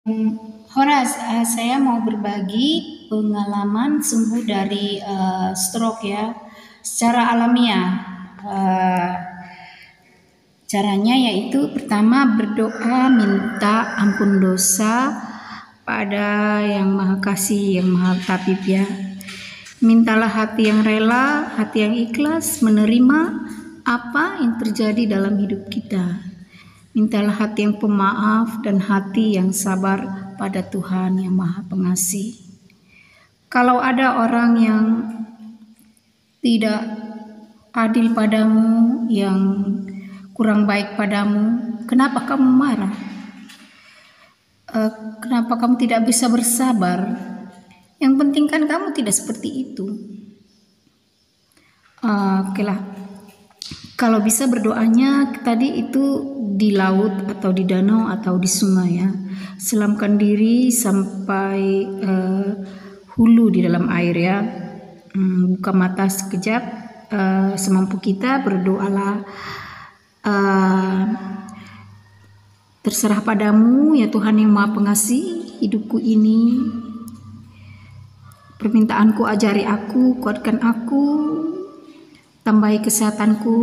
Horas, saya mau berbagi pengalaman sembuh dari stroke ya, secara alamiah. Caranya yaitu pertama berdoa minta ampun dosa pada Yang Maha Kasih, Yang Maha Tabib ya. Mintalah hati yang rela, hati yang ikhlas menerima apa yang terjadi dalam hidup kita. Mintalah hati yang pemaaf dan hati yang sabar pada Tuhan yang Maha Pengasih. Kalau ada orang yang tidak adil padamu, yang kurang baik padamu, kenapa kamu marah? Kenapa kamu tidak bisa bersabar? Yang penting kan kamu tidak seperti itu. Oke lah. Kalau bisa berdoanya tadi itu di laut atau di danau atau di sungai ya. Selamkan diri sampai hulu di dalam air ya. Buka mata sekejap, semampu kita berdoalah. Terserah padamu ya Tuhan yang Maha Pengasih, hidupku ini. Permintaanku ajari aku, kuatkan aku. Tambahi kesehatanku,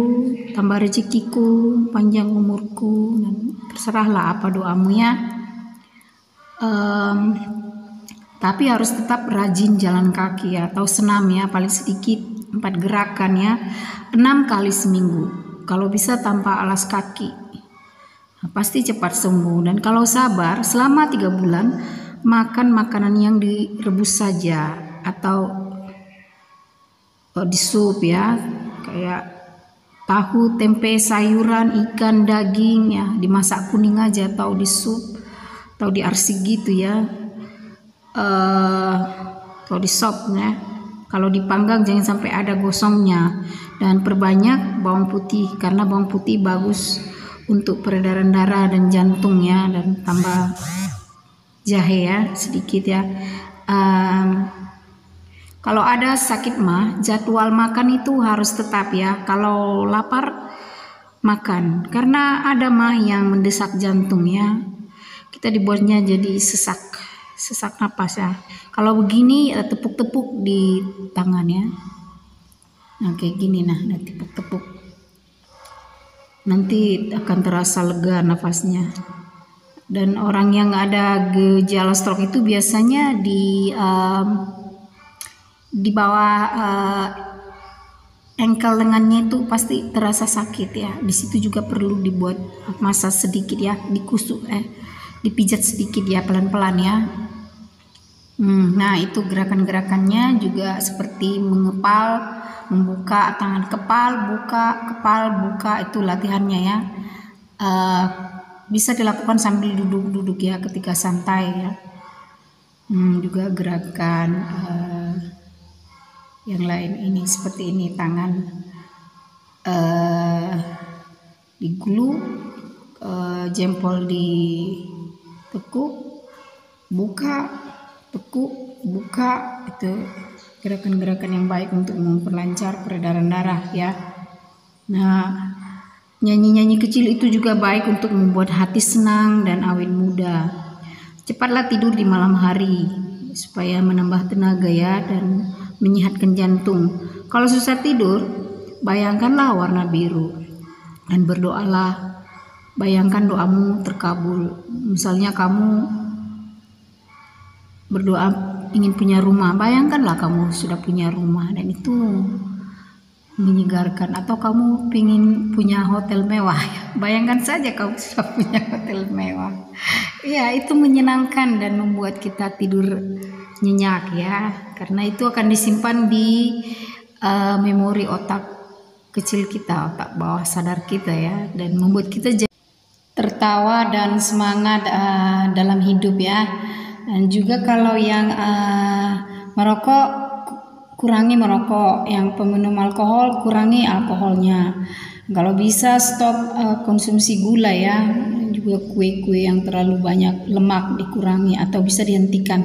tambah rezekiku, panjang umurku, dan terserahlah apa doamu ya. Tapi harus tetap rajin jalan kaki ya, atau senam ya, paling sedikit 4 gerakan ya, 6 kali seminggu. Kalau bisa tanpa alas kaki, nah, pasti cepat sembuh. Dan kalau sabar, selama 3 bulan makan makanan yang direbus saja atau di sup ya, kayak tahu, tempe, sayuran, ikan, daging ya, dimasak kuning aja atau di sup atau di arsik gitu ya, atau di sop ya. Kalau dipanggang jangan sampai ada gosongnya, dan perbanyak bawang putih karena bawang putih bagus untuk peredaran darah dan jantung ya, dan tambah jahe ya sedikit ya. Kalau ada sakit mah, jadwal makan itu harus tetap ya. Kalau lapar, makan. Karena ada mah yang mendesak jantung ya. Kita dibuatnya jadi sesak napas ya. Kalau begini, tepuk-tepuk di tangan ya. Nah kayak gini nah, tepuk-tepuk. Nanti akan terasa lega nafasnya. Dan orang yang ada gejala stroke itu biasanya di bawah engkel lengannya itu pasti terasa sakit ya. Di situ juga perlu dibuat massage sedikit ya, dipijat sedikit ya, pelan-pelan ya. Nah itu gerakan-gerakannya juga seperti mengepal, membuka tangan, kepal, buka, itu latihannya ya. Bisa dilakukan sambil duduk-duduk ya, ketika santai ya. Juga gerakan yang lain ini seperti ini, tangan digulung, jempol ditekuk, buka, tekuk, buka, itu gerakan-gerakan yang baik untuk memperlancar peredaran darah ya. Nah, nyanyi-nyanyi kecil itu juga baik untuk membuat hati senang dan awet muda. Cepatlah tidur di malam hari supaya menambah tenaga ya, dan menyehatkan jantung. Kalau susah tidur, bayangkanlah warna biru dan berdoalah. Bayangkan doamu terkabul. Misalnya kamu berdoa ingin punya rumah, bayangkanlah kamu sudah punya rumah, dan itu menyegarkan. Atau kamu ingin punya hotel mewah, bayangkan saja kamu sudah punya hotel mewah. Ya, itu menyenangkan dan membuat kita tidur nyenyak ya, karena itu akan disimpan di memori otak kecil kita, otak bawah sadar kita ya, dan membuat kita tertawa dan semangat dalam hidup ya. Dan juga kalau yang merokok, kurangi merokok, yang peminum alkohol kurangi alkoholnya. Kalau bisa stop konsumsi gula ya, juga kue-kue yang terlalu banyak lemak dikurangi atau bisa dihentikan.